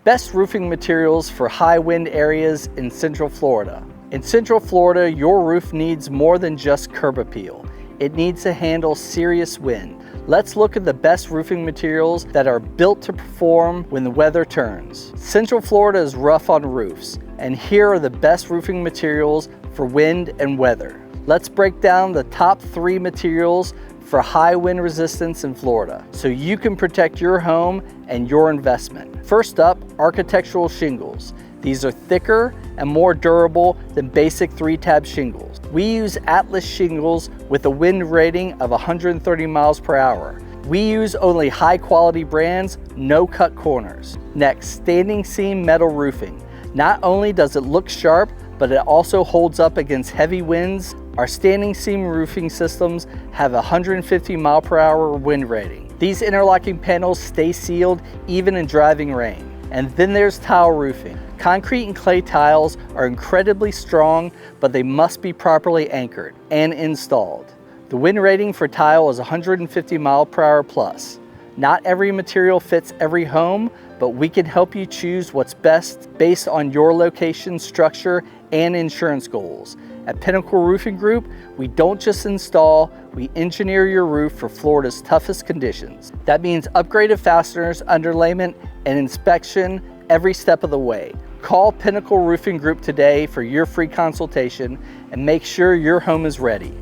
Best roofing materials for high wind areas in Central Florida. In Central Florida, your roof needs more than just curb appeal. It needs to handle serious wind. Let's look at the best roofing materials that are built to perform when the weather turns. Central Florida is rough on roofs, and here are the best roofing materials for wind and weather. Let's break down the top 3 materials for high wind resistance in Florida, so you can protect your home and your investment. First up, architectural shingles. These are thicker and more durable than basic 3-tab shingles. We use Atlas shingles with a wind rating of 130 miles per hour. We use only high quality brands, no cut corners. Next, standing seam metal roofing. Not only does it look sharp, but it also holds up against heavy winds. Our standing seam roofing systems have a 150 mile per hour wind rating. These interlocking panels stay sealed even in driving rain. And then there's tile roofing. Concrete and clay tiles are incredibly strong, but they must be properly anchored and installed. The wind rating for tile is 150 mile per hour plus. Not every material fits every home, but we can help you choose what's best based on your location, structure, and insurance goals. At Pinnacle Roofing Group, we don't just install, we engineer your roof for Florida's toughest conditions. That means upgraded fasteners, underlayment, and inspection every step of the way. Call Pinnacle Roofing Group today for your free consultation and make sure your home is ready.